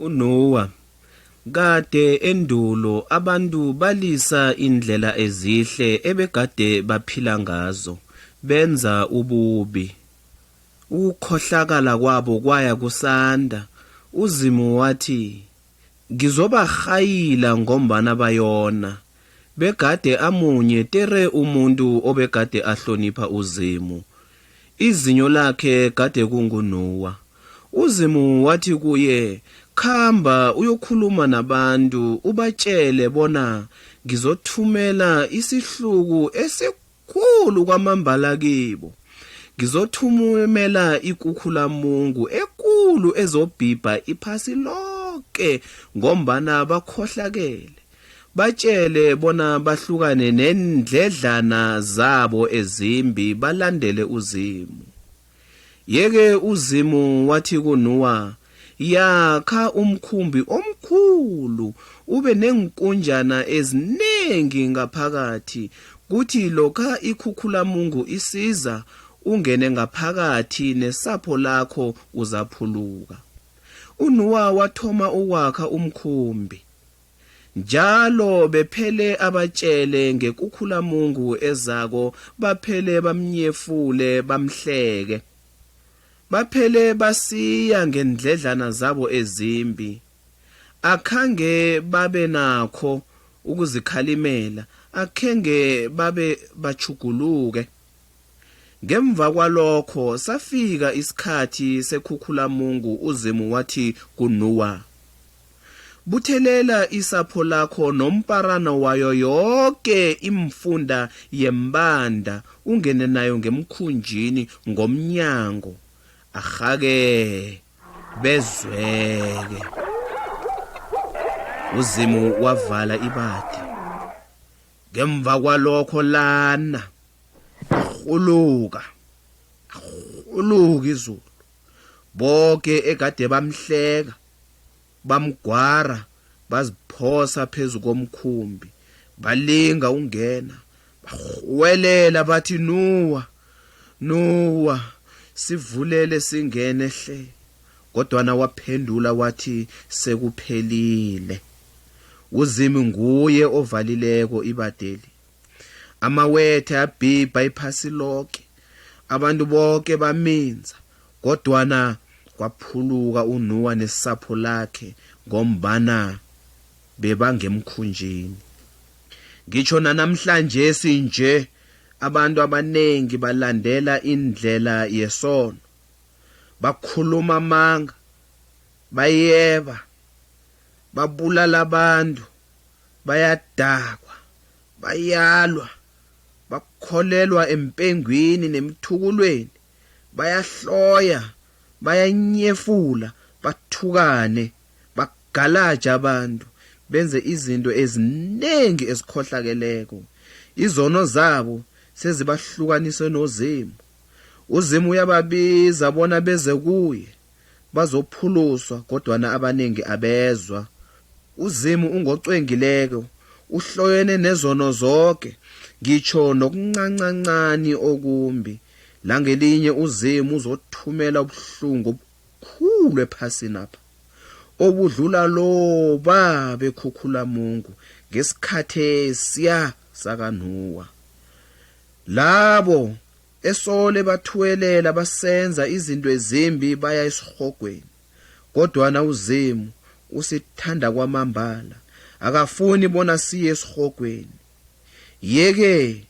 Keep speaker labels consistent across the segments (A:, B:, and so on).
A: uNoah kade endulo abantu balisa indlela ezihle ebegade baphila ngazo benza ububi. Ukukhohlakala kwabo kwaya kusanda. uZimu wathi ngizobahayila ngombana bayona. Begade amunye tere umuntu obegade ahlonipha uZimu. Izinyo lakhe kade kunguNoah. uZimu wathi kuye, khamba uyokhuluma nabantu ubatshele bona ngizothumela isihluku esikhulu kwamambala kibo. Ngizothumela ikukhulamungu ekulu ezobhibha iphasi lonke ngombana bakhohlakele. Batshele bona bahlukane nendledlana zabo ezimbi balandele uZimu. Yeke uZimu wathi kuNoah, yakha umkhumbi omkhulu ube nenkunjana eziningi ngaphakathi, kuthi lokha ikhukhulamungu isiza ungene ngaphakathi nesapho lakho uzaphuluka. uNoah wathoma ukwakha umkhumbi. Njalo bephele abatshele ngekukhulamungu ezako, baphele bamnyefule bamhleke. Baphele basiya ngendledlana zabo ezimbi. Akhange babe nakho ukuzikhalimela, akhenge babe bachuguluke. Ngemva kwalokho safika isikhathi sekhukhulamungu. uZimu wathi kuNoah, buthelela isapho lakho nomparana wayo yonke imfunda yembanda, ungene nayo ngemkhunjini ngomnyango. Ahake bezweke. uZimu wavala ibadi. Ngemva kwalokho lana uluka izulu. Bonke ekade bamhleka bamgwara baziphosa phezu komkhumbi, balinga ungena, bawelela bathi, Noah, sivulele singene hle. Kodwana waphendula wathi, sekuphelile. uZimu nguye ovalileko ibadeli. Amawethe abhibha iphasi lonke, abantu bonke baminza. Kodwana kwaphuluka uNoah nesapho lakhe ngombana bebangemkhunjini. Ngitsho namhlanje sinje abantu abanengi balandela indlela yesono. Bakhuluma amanga, bayeba, babulala abantu, bayadakwa, bayalwa, bakholelwa empengwini nemthukulweni, bayahloya, bayanyefula, bathukane, bagalaja abantu, benze izinto eziningi ezikhohlakeleko. Izono zabo sezibahlukanise noZimu. uZimu uyababiza bona beze kuye, bazophuluswa, kodwana abanengi abezwa. uZimu ungocwengileko, uhloyene nezono zonke, ngitsho nokuncancancani okumbi. Langelinye uZimu uzothumela ubuhlungu obukhulu ephasini apha, obudlula loba bekhukhulamungu ngesikhathi siya sakaNoah. Labo esole bathuwelela basenza izinto ezimbi baya esihogweni, kodwana uZimu usithanda kwamambala, akafuni bona siye esihogweni. Yeke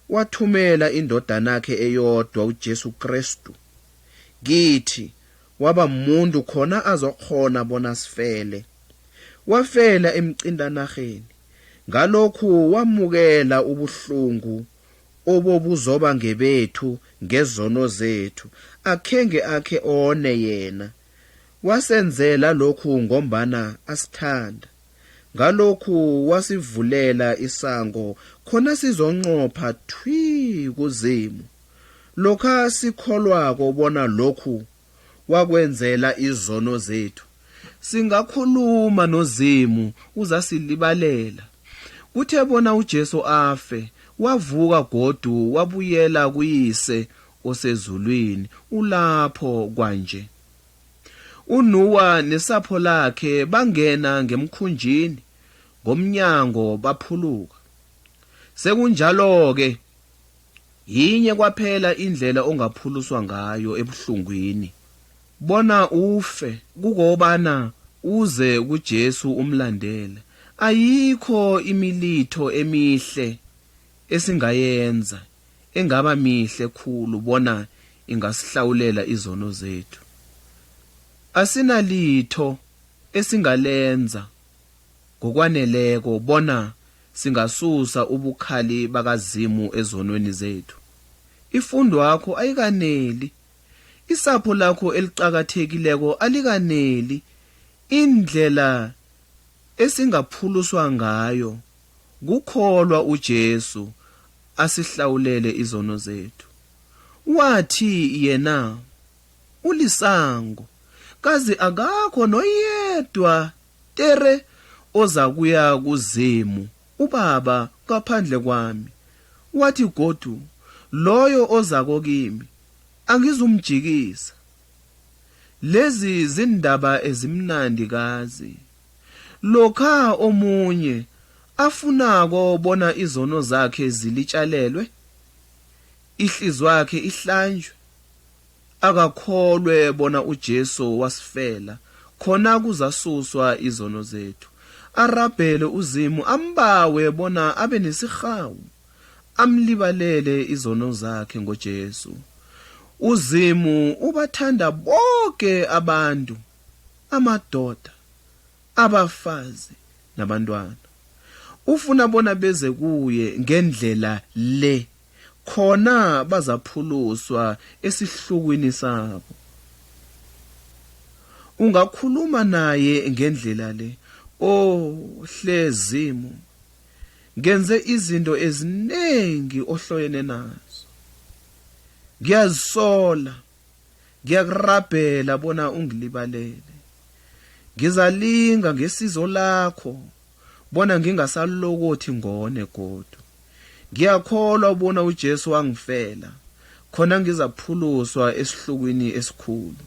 A: wathumela indodana yakhe eyodwa uJesu Kristu kithi, waba umuntu khona azokhona bona sifele. Wafela emcindanarheni, ngalokhu wamukela ubuhlungu obobuzoba ngebethu ngezono zethu, akhenge akhe one yena. Wasenzela lokhu ngombana asithanda. Ngalokhu wasivulela isango khona sizonqopha kuZimu. Lokha sikholwako bona lokhu wakwenzela izono zethu, singakhuluma noZimu uzasilibalela. Kuthe bona uJesu afe, wavuka godu wabuyela kuyise osezulwini, ulapho kwanje. uNowa nesapho lakhe bangena ngemkhunjini, ngomnyango baphuluka. Sekunjalo-ke, yinye kwaphela indlela ongaphuluswa ngayo ebuhlungwini, bona ufe, kukobana uze kuJesu umlandele. Ayikho imilitho emihle esingayenza, engaba mihle khulu bona ingasihlawulela izono zethu. Asinalitho esingalenza ngokwaneleko bona singasusa ubukhali bakaZimu ezonweni zethu. Ifundo yakho ayikaneli, isapho lakho elicakathekileko alikaneli. Indlela esingaphuluswa ngayo kukholwa uJesu asihlawulele izono zethu. Wathi yena ulisango, kazi akakho noyedwa tere oza kuya kuZimu uBaba ngaphandle kwami. Wathi godu, loyo ozako kimi angizumjikisa. Lezi zindaba ezimnandi kazi. Lokha omunye afunako bona izono zakhe zilitshalelwe, ihliziyo yakhe ihlanjwe, akakholwe bona uJesu wasifela, khona kuzasuswa izono zethu. Arabhele uZimu, ambawe bona abe nesihawu, amlibalele izono zakhe ngoJesu. uZimu ubathanda bonke abantu, amadoda, abafazi nabantwana. Ufuna bona beze kuye ngendlela le, khona bazaphuluswa esihlukwini sabo. Ungakhuluma naye ngendlela le, Hlezimu, ngenze izinto ezinengi ohloyene nazo. Ngiyazisola, ngiyakurabhela bona ungilibalele. Ngizalinga ngesizo lakho bona ngingasalokothi ngone kodwa. Ngiyakholwa ubona uJesu wangifela, khona ngizaphuluswa esihlukwini esikhulu.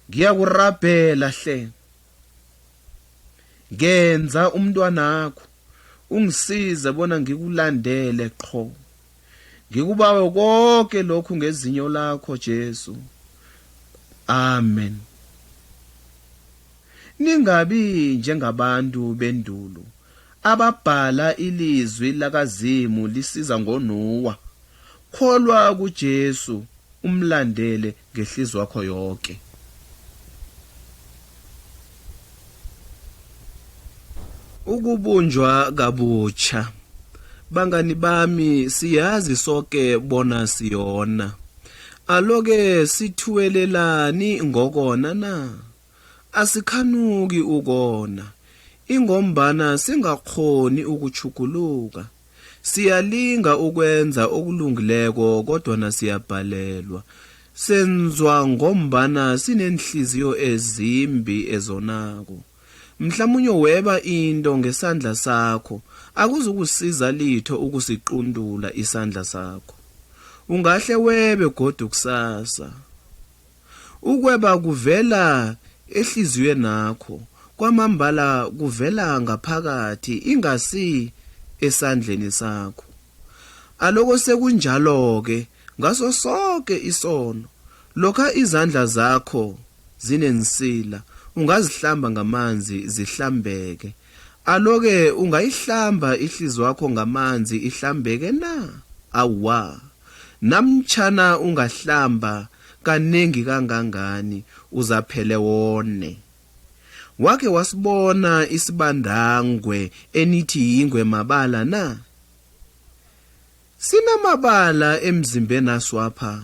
A: Ngiyakurabhela hle, ngenza umntwanakho, ungisize bona ngikulandele qho. Ngikubawe konke lokhu ngezinyo lakho Jesu. Amen. Ningabi njengabantu bendulo, ababhala ilizwi lakaZimu lisiza ngoNowa. Kholwa kuJesu, umlandele ngehliziyo yakho yonke. Ukubunjwa kabutsha. Bangani bami, siyazi sonke bona siyona. Aloke sithuwelelani ngokona na? Asikhanuki ukona. Ingombana singakhoni ukuchukuluka. Siyalinga ukwenza okulungileko kodwa nasiyabhalelwa. Senzwa ngombana sinenhliziyo ezimbi ezonako. Mhlamunye weba into ngesandla sakho, akuzukusiza litho ukusiqundula isandla sakho. Ungahle webe godu kusasa. Ukweba kuvela ehliziyweni nakho, kwamambala kuvela ngaphakathi ingasi esandleni sakho. Aloko sekunjalo-ke, ngaso sonke isono, lokha izandla zakho zinensila, ungazihlamba ngamanzi zihlambeke. Aloke ungayihlamba ihliziyo yakho ngamanzi ihlambeke na? Awa. Namtshana ungahlamba kanengi kangangani uzaphele wone. Wake wasibona isibandangwe enithi yingwe mabala na? Sinamabala emzimbeni aswapha.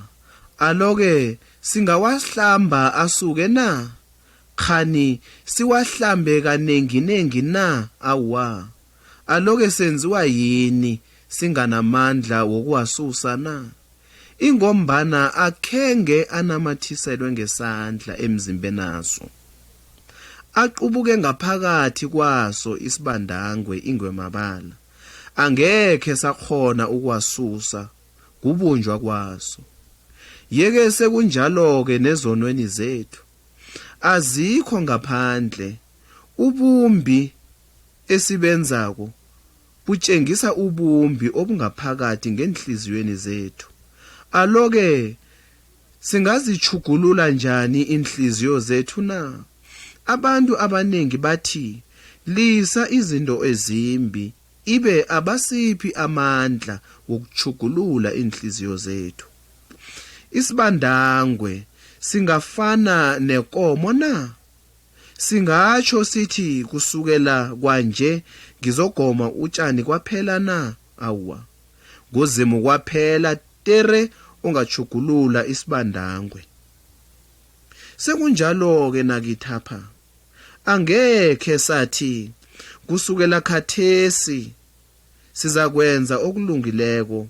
A: Aloke singawahlamba asuke na? Khani siwahlambe kanengi na? Awa. Aloke senziwa yini singanamandla wokuwasusa na? Ingombana akhenge anamathiselwe ngesandla emzimbeni aso. Aqubuke ngaphakathi kwaso isibandangwe ingwemabala. Angekhe sakhona ukuwasusa, kubunjwa kwaso. Yeke sekunjalo-ke nezonweni zethu. azikho ngaphandle. Ubumbi esibenzako butshengisa ubumbi obungaphakathi ngenhliziyweni zethu. Aloke singazichugulula njani inhliziyo zethu na? Abantu abaningi bathi lisa izinto ezimbi, ibe abasiphi amandla wokuchugulula inhliziyo zethu. Isibandangwe singafana nenkomo na? Singatsho sithi kusukela kwanje ngizogoma utshani kwaphela na? Awwa, ngozimu kwaphela tere ungachugulula isibandangwe. Sekunjalo-ke nakithapha, angekhe sathi kusukela khathesi sizakwenza okulungileko.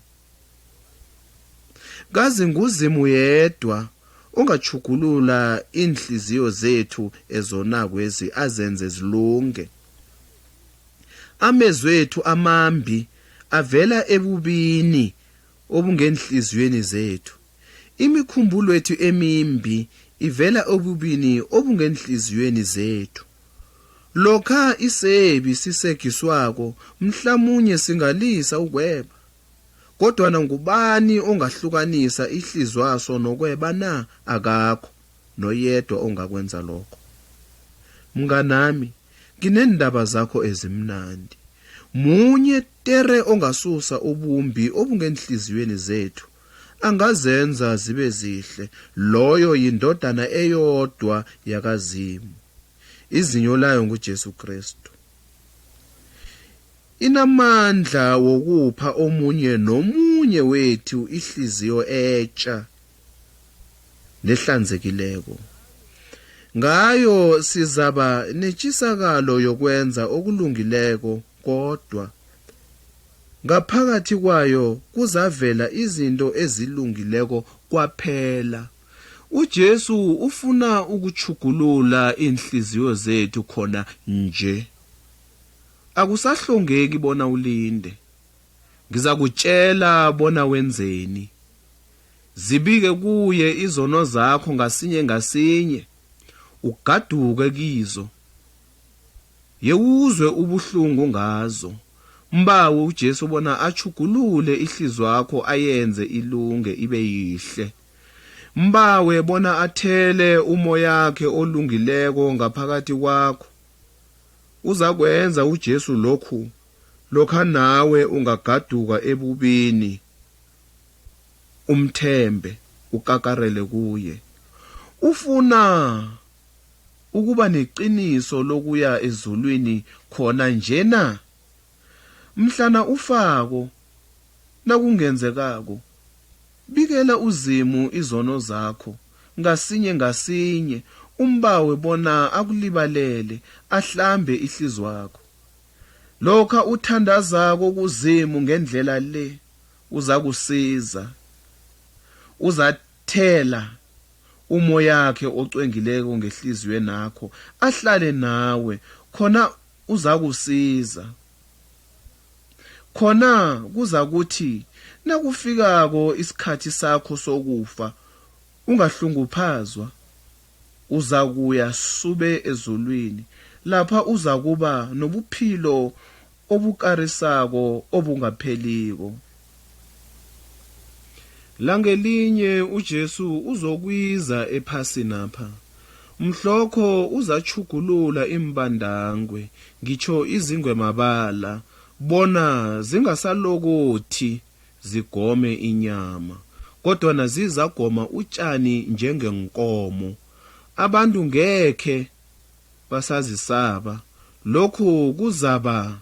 A: Kazi nguzimu yedwa ungachugulula inhliziyo zethu ezonakwezi azenze zilunge. Amezwi ethu amambi avela ebubini obungenhliziyweni zethu. Imikhumbulo yethu emimbi ivela obubini obungenhliziyweni zethu. Lokha isebi sisegiswako mhlamunye singalisa ukweba. Kodwa ngubani ongahlukanisa ihlizwaso nokweba na? Akakho noyedwa ongakwenza lokho. Mnganami, nginendaba zakho ezimnandi. Munye tere ongasusa ubumbi obungenhliziyweni zethu angazenza zibe zihle. Loyo yindodana eyodwa yakazimu, izinyo layo nguJesu Kristu. Inamandla wokupha omunye nomunye wethu ihliziyo etsha nehlanzekileko. Ngayo sizaba netshisakalo yokwenza okulungileko, kodwa ngaphakathi kwayo kuzavela izinto ezilungileko kwaphela. uJesu ufuna ukuchugulula inhliziyo zethu khona nje. Akusahlongeki bona ulinde. Ngizakutshela bona wenzeni. Zibike kuye izono zakho ngasinye ngasinye, ugaduke kizo. Yewuzwe ubuhlungu ngazo. Mbawe uJesu bona achugulule ihliziyo yakho ayenze ilunge ibe yihle. Mbawe bona athele umoya wakhe olungileko ngaphakathi kwakho. Uzakwenza uJesu lokha nawe ungagaduka ebubini, umthembe, ukakarele kuye. Ufuna ukuba neqiniso lokuya ezulwini khona njena. Mhlana ufako nakungenzekako, bikela uzimu izono zakho ngasinye ngasinye, umbawe bona akulibalele, ahlambe ihliziyo yakho. Lokha uthandazako kuzimu ngendlela le, uzakusiza. Uzathela umoya wakhe ocwengileko ngehliziyo yakho, ahlale nawe, khona uzakusiza. Khona kuzakuthi nakufikako isikhathi sakho sokufa, ungahlunguphazwa. Uzakuya sube ezulwini, lapha uzakuba nobuphilo obukarisako obungapheliko. Langelinye uJesu uzokwiza ephasini apha. Mhlokho uzachugulula imbandangwe, ngitsho izingwe mabala, bona zingasalokothi zigome inyama, kodwa nazizagoma utshani njengenkomo. Abantu ngekhe basazisaba. Lokhu kuzaba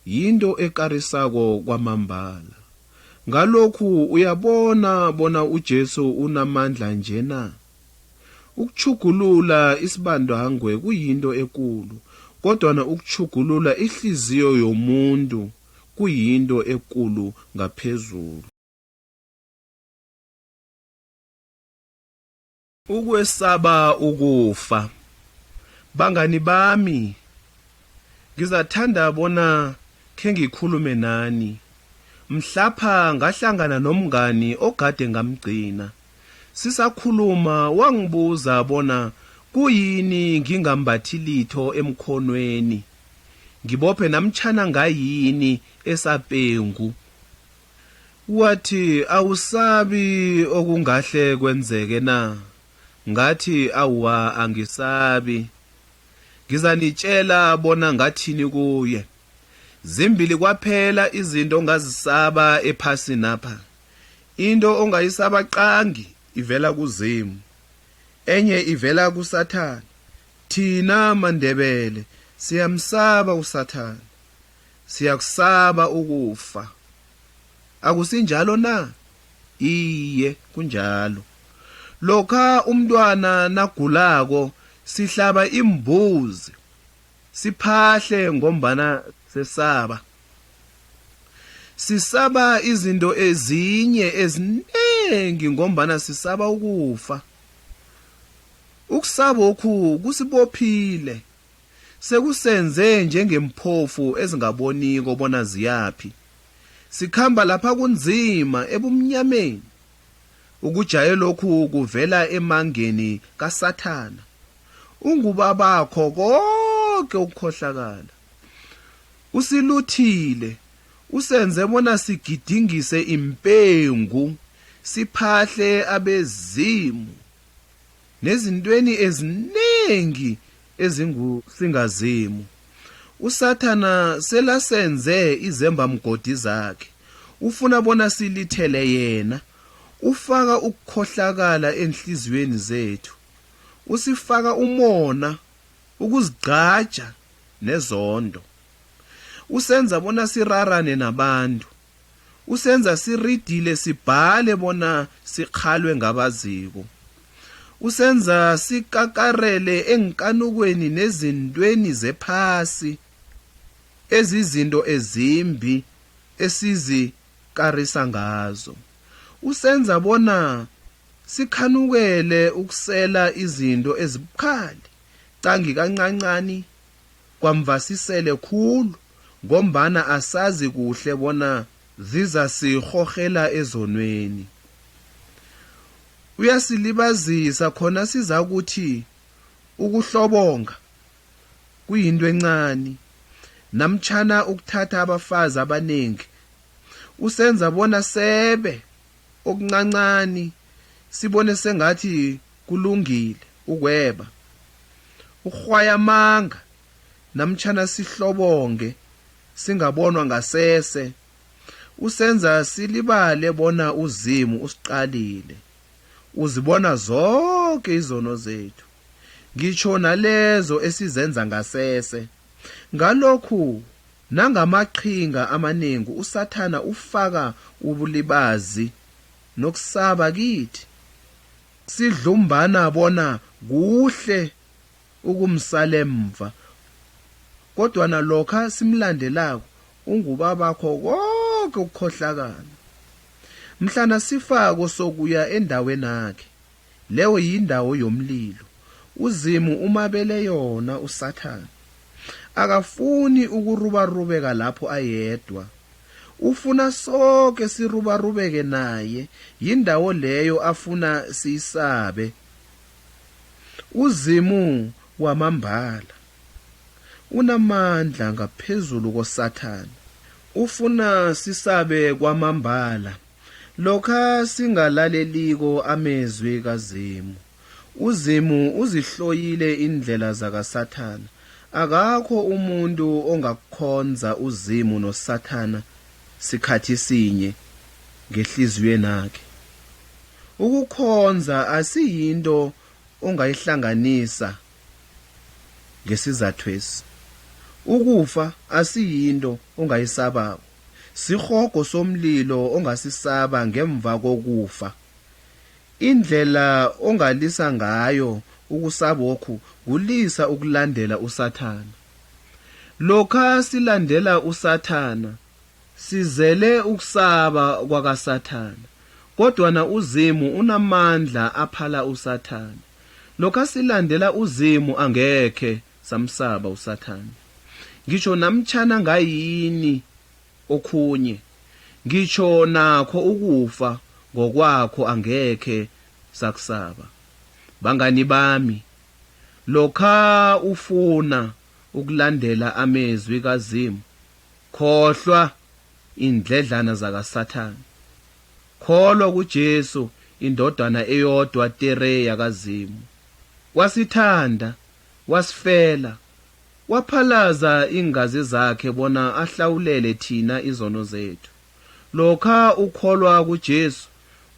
A: yinto ekarisako kwamambala. Ngalokhu uyabona bona uJesu unamandla njena. Ukuchugulula isibandangwe kuyinto enkulu, kodwa ukuchugulula ihliziyo yomuntu kuyinto enkulu ngaphezulu. Ukwesaba ukufa. Bangani bami, ngizathanda bona khe ngikhulume nani. Mhlapha ngahlangana nomngani ogade ngamgcina. Sisakhuluma wangibuza bona kuyini ngingambathi litho emkhonweni, ngibophe namtshana ngayini esapengu? Wathi, awusabi okungahle kwenzeke na? Ngathi, awwa, angisabi. Ngizanitshela bona ngathini kuye. Zimbili kwaphela izinto ongazisaba ephasini apha. Into ongayisaba qangi ivela kuZimu, enye ivela kuSathane. Thina maNdebele siyamsaba uSathane, siyakusaba ukufa. Akusinjalo na? Iye, kunjalo. Lokha umntwana nagulako sihlaba imbuzi, siphahle ngombana sesaba. Sisaba izinto ezinye ezinengi ngombana sisaba ukufa. Ukusaba okhu kusibophile, sekusenze njengemphofu ezingaboniko bona ziyaphi. Sikhamba lapha kunzima ebumnyameni. Ukujaye lokhu kuvela emangeni kaSathana, ungubabakho konke ukukhohlakala. Usiluthile, usenze bona sigidingise impengu, siphahle abezimu nezintweni ezinengi ezingusingazimu. USathana selasenze izembamgodi zakhe, ufuna bona silithele yena. Ufaka ukukhohlakala enhliziyweni zethu, usifaka umona, ukuzigqaja nezondo. Usenza bona sirarane nabantu, usenza siridile sibhale bona sikhalwe ngabaziko. Usenza sikakarele enkanukweni nezintweni zephasi, ezizinto ezimbi esizikarisa ngazo. Usenza bona sikhanukele ukusela izinto ezibukhali, cangi kancancani kwamvasisele khulu, ngombana asazi kuhle bona zizasirhorhela ezonweni. Uyasilibazisa khona sizakuthi ukuhlobonga kuyinto encane, namtshana ukuthatha abafazi abanengi. Usenza bona sebe okuncancani, sibone sengathi kulungile ukweba. Ukhwaya amanga, namtshana sihlobonge singabonwa ngasese. Usenza silibale bona uZimu usiqalile, uzibona zonke izono zethu, ngitsho nalezo esizenza ngasese. Ngalokhu nangamaqhinga amanengi uSathana ufaka ubulibazi nokusaba kithi. Sidlumbana bona kuhle ukumsalemva, kodwa nalokha simlandelako ungubabakho konke ukukhohlakala. Mhlana sifako sokuya endaweni yakhe, leyo yindawo yomlilo. uZimu umabele yona uSathane. Akafuni ukurubarubeka lapho ayedwa. Ufuna sonke sirubarubeke naye, yindawo leyo afuna siyisabe. uZimu wamambala unamandla ngaphezulu koSathane. Ufuna sisabe kwamambala lokha singalaleliko amezwi kaZimu. uZimu uzihloyile indlela zakaSathane. Akakho umuntu ongakukhonza uZimu noSathana sikhathi sinye ngehliziyweni yakhe. Ukukhonza asiyinto ongayihlanganisa ngesizathwesi. Ukufa asiyinto ongayisabako. Sihogo somlilo ongasisaba ngemva kokufa. Indlela ongalisa ngayo ukusabokhu kulisa ukulandela uSathana. Lokha silandela uSathana sizele ukusaba kwakaSathana, kodwa na uZimu unamandla aphala uSathana. Lokha silandela uZimu angekhe samsaba uSathana. Ngisho namtshana ngayini okhunye, ngisho nakho ukufa ngokwakho angekhe sakusaba. Bangani bami, lokha ufuna ukulandela amezwi kaZimu, khohlwa indledlana zakaSathane. Kholwa kuJesu, indodana eyodwa tere yakaZimu. Wasithanda, wasifela, waphalaza ingazi zakhe bona ahlawulele thina izono zethu. Lokha ukholwa kuJesu,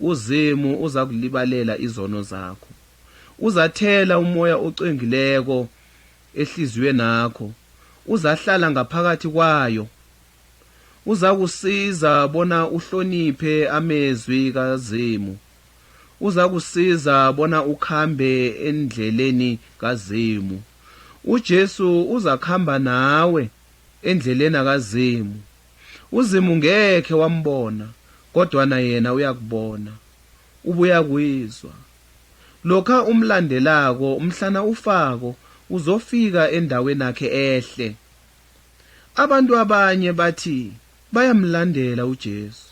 A: uZimu uzakulibalela izono zakho. Uzathela umoya ocengileko ehliziyweni yakho, uzahlala ngaphakathi kwayo. Uzakusiza bona uhloniphe amezwi kaZimu. Uzakusiza bona ukhambe endleleni kaZimu. uJesu uzakhamba nawe endleleni kaZimu. uZimu ngeke wambona, kodwa na yena uyakubona, ubuya kuyizwa. Lokha umlandelako umhlana ufako, uzofika endaweni yakhe ehle. Abantu abanye bathi bayamlandela uJesu,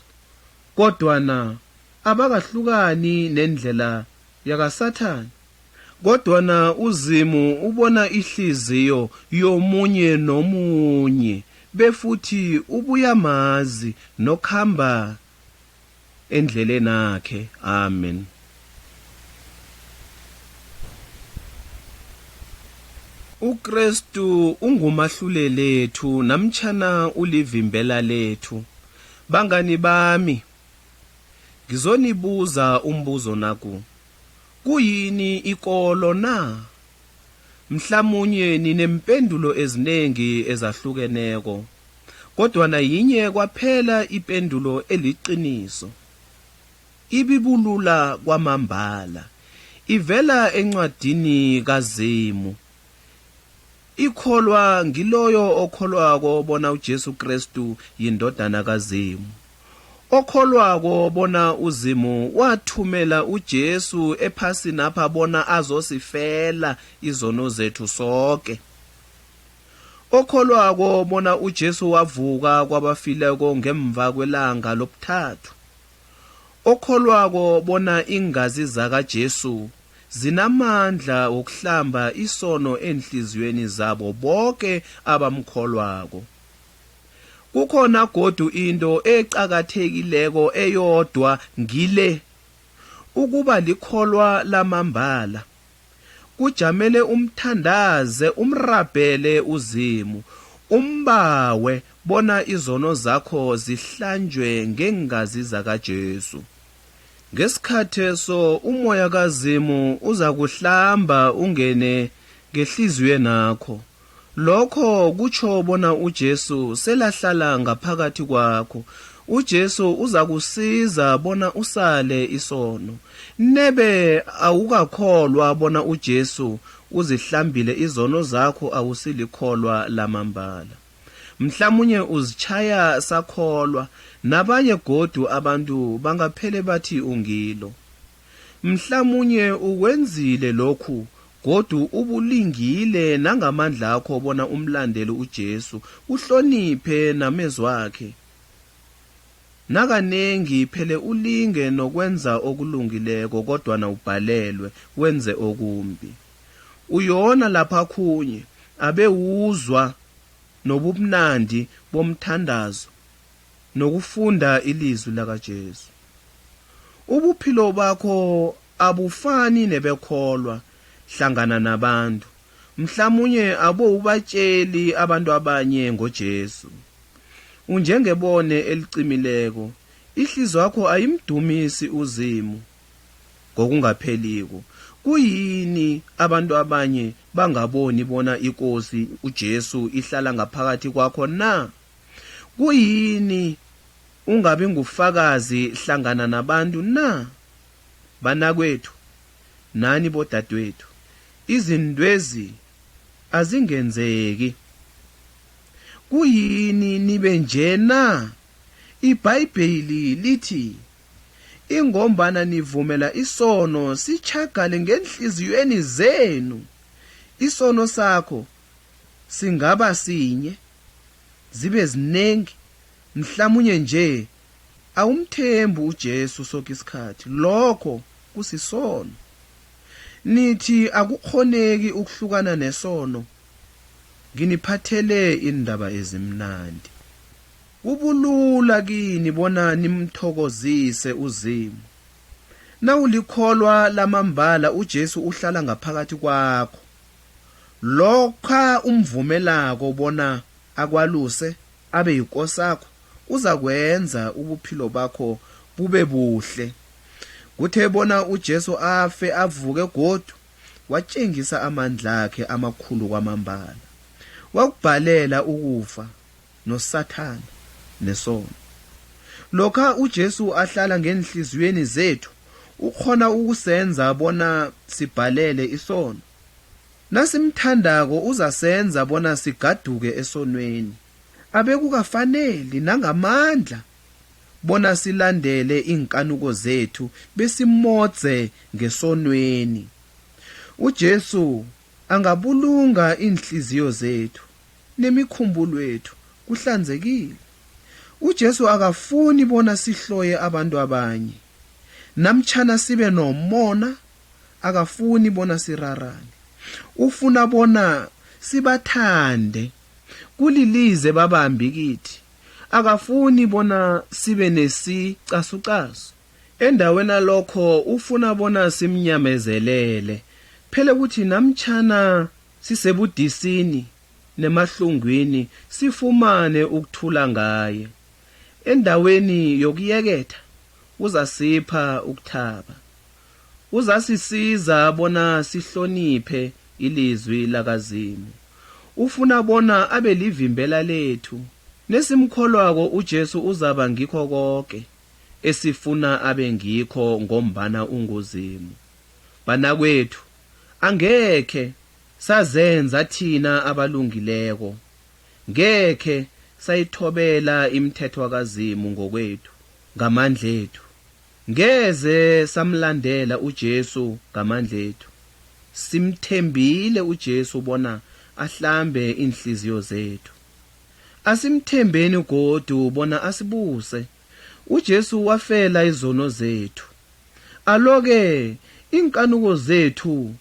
A: kodwa na abakahlukani nendlela yakaSathane. Kodwa na uZimu ubona ihliziyo yomunye nomunye, befuthi ubuyamazi nokhamba endleleni yakhe. Amen. uKristu ungumahluleli lethu namtshana ulivimbela lethu. Bangani bami, ngizonibuza umbuzo naku. Kuyini ikolo na? Mhlamunye ninempendulo ezinengi ezahlukeneko, kodwa na yinye kwaphela ipendulo eliqiniso. Ibibulula kwamambala, ivela encwadini kaZimu. Ikholwa ngiloyo okholwako bona uJesu Kristu yindodana kaZimu, okholwako bona uZimu wathumela uJesu ephasini apha bona azosifela izono zethu sonke, okholwako bona uJesu wavuka kwabafileko ngemva kwelanga lobuthathu, okholwako bona ingazi zakaJesu zinamandla okuhlamba isono enhliziyweni zabo bonke abamkholwako. Kukhona godu into eqakathekileko eyodwa ngile, ukuba likholwa lamambala. Kujamele umthandaze, umrabhele uZimu, umbawe bona izono zakho zihlanjwe ngengazi zakaJesu. Ngesikhathi so umoya kaZimu uzakuhlamba ungene ngehliziyweni yakho. Lokho kutsho bona uJesu selahlala ngaphakathi kwakho. uJesu uzakusiza bona usale isono. Nebe awukakholwa bona uJesu uzihlambile izono zakho, awusilikholwa lamambala. Mhlamunye uzitshaya sakholwa, nabanye godu abantu bangaphele bathi ungilo. Mhlamunye ukwenzile lokhu, godu ubulingile nangamandla akho bona umlandele uJesu, uhloniphe namezwi akhe. Nakanengi phele ulinge nokwenza okulungileko, kodwa na ubhalelwe wenze okumbi. Uyona lapha khunye abe uzwa nobumnandi bomthandazo nokufunda ilizwi lakaJesu. Ubuphilo bakho abufani nebekholwa hlangana nabantu. Mhlamunye abo ubatsheli abantu abanye ngoJesu. Unjengebone elicimileko, ihliziyo yakho ayimdumisi uZimu ngokungapheliko. Kuyini abantu abanye bangaboni bona iNkosi uJesu ihlala ngaphakathi kwakho na? Kuyini ungabi ngufakazi hlangana nabantu na? Banakwethu, nani bodadewethu, izindwezi azingenzeki. Kuyini nibe njena? iBhayibheli lithi, ingombana nivumela isono sichagale ngenhliziyweni zenu. Isono sakho singaba sinye, zibe zinengi, mhlamunye nje awumthembu uJesu sonke isikhathi, lokho kusisono. Nithi akukhoneki ukuhlukana nesono. Nginiphathele indaba ezimnandi. Kubulula kini bona nimthokozise uZimu. Nawulikholwa lamambala uJesu uhlala ngaphakathi kwakho. Lokha umvumelako bona akwaluse abe yinkosi yakho, uzakwenza ubuphilo bakho bube buhle. Kuthe bona uJesu afe avuke godu, watshengisa amandla akhe amakhulu kwamambala. Wakubhalela ukufa noSathane nesono. Lokha uJesu ahlala ngenhliziyweni zethu, ukhona ukusenza bona sibhalele isono. Nasimthandako uzasenza bona sigaduke esonweni. Abekukafaneli nangamandla bona silandele inkanuko zethu besimodze ngesonweni. uJesu angabulunga inhliziyo zethu nemikhumbulo yethu kuhlanzekile. uJesu akafuni bona sihloye abantu abanye. Namtshana sibe nomona, akafuni bona sirarane. Ufuna bona sibathande, kulilize babambi kithi. Akafuni bona sibe nesicasucasu. Endaweni lokho ufuna bona simnyamezelele. Phela kuthi namtshana sisebudisini nemahlungwini sifumane ukuthula ngaye. Endaweni yokuyeketha uzasipha ukuthaba. Uzasisiza bona sihloniphe ilizwi lakaZimu. Ufuna bona abe livimbela lethu. Nesimkholwako uJesu uzaba ngikho konke esifuna abe ngikho ngombana unguZimu. Banakwethu, angekhe sazenza thina abalungileko. Ngekhe sayithobela imithetho kaZimu ngokwethu ngamandla ethu. Ngeze samlandela uJesu ngamandla ethu. Simthembile uJesu bona ahlambe inhliziyo zethu. Asimthembeni godu bona asibuse. uJesu wafela izono zethu. Aloke inkanuko zethu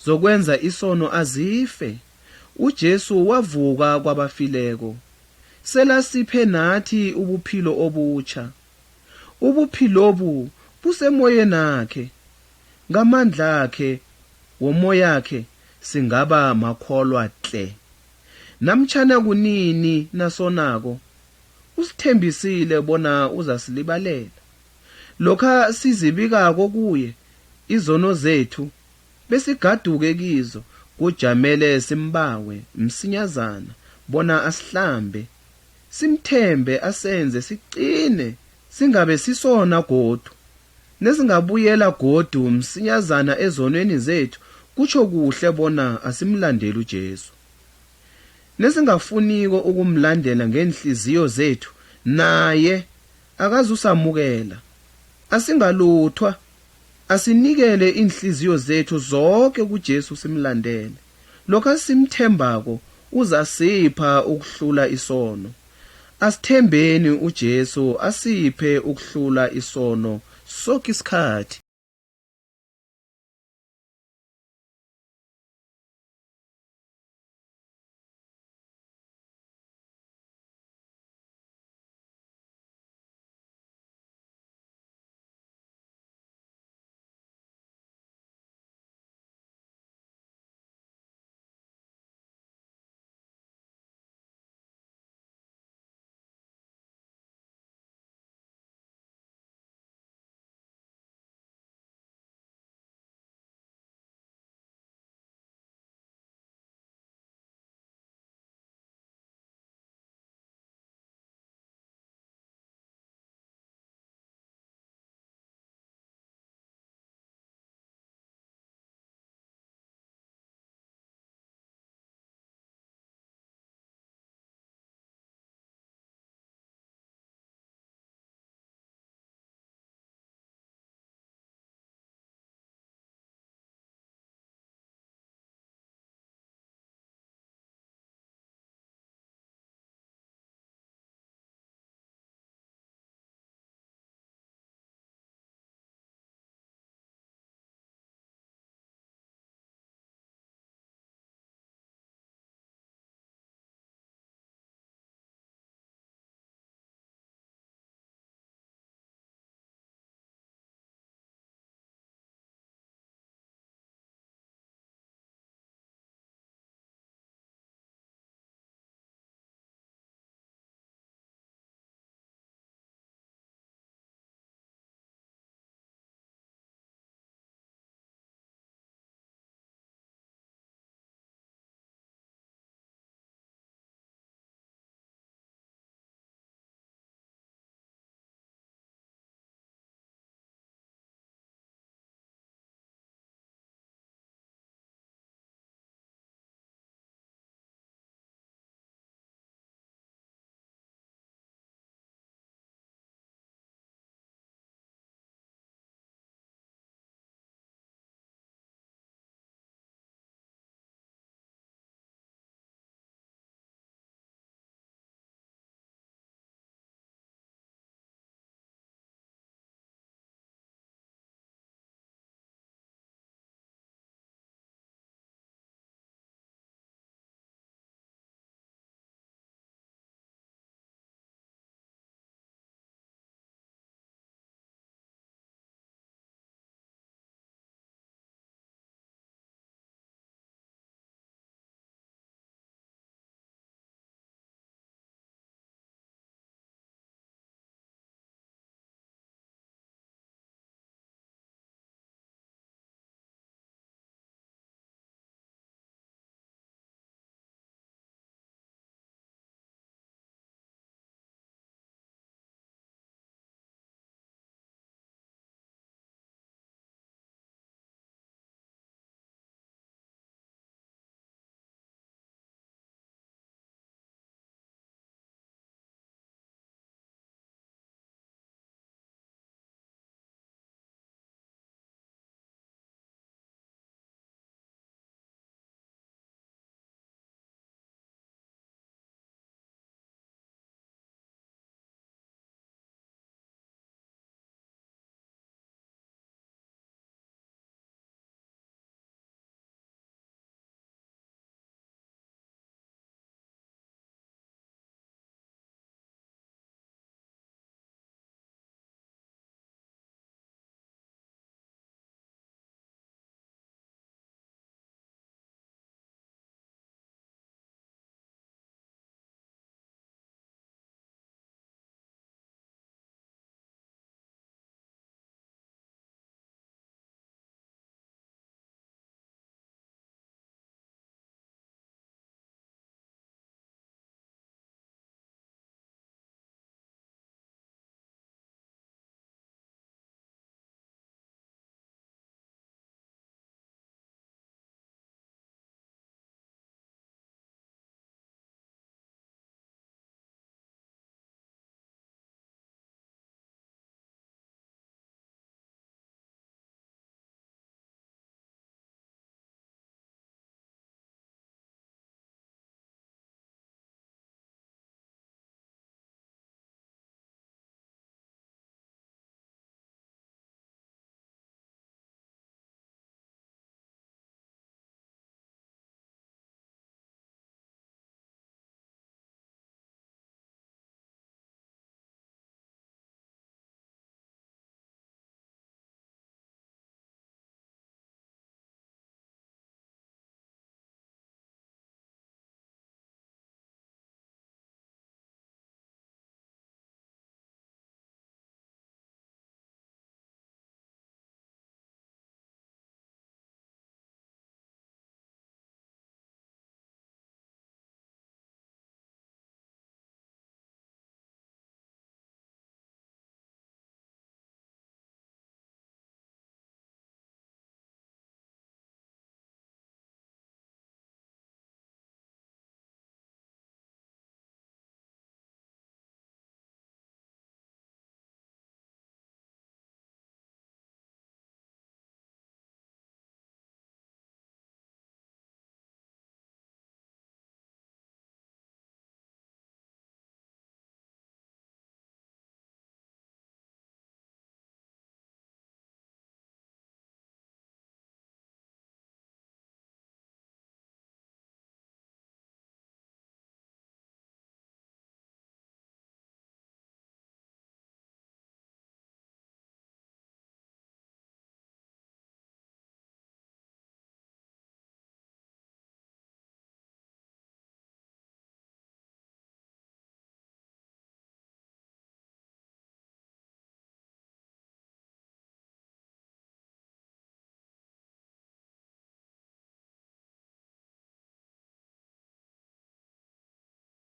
A: zokwenza isono azife. uJesu wavuka kwabafileko. Selasiphe nathi ubuphilo obutsha. Ubuphilobu busemoyeni nakhe. Ngamandla akhe womoya wakhe singaba makholwa hle. Namtshana kunini nasonako usithembisile bona uzasilibalela. Lokha sizibikako kuye izono zethu besigaduke kizo, kujamele simbawe msinyazana bona asihlambe. Simthembe asenze siqine, singabe sisona godu. Nesingabuyela godu msinyazana ezonweni zethu, kutsho kuhle bona asimlandeli uJesu. Nesingafuniko ukumlandela ngenhliziyo zethu, naye akazusamukela. Asingaluthwa, asinikele inhliziyo zethu zonke kuJesu simlandele. Lokho simthembako uzasipha ukuhlula isono. Asithembeni uJesu asiphe ukuhlula isono sonke isikhathi.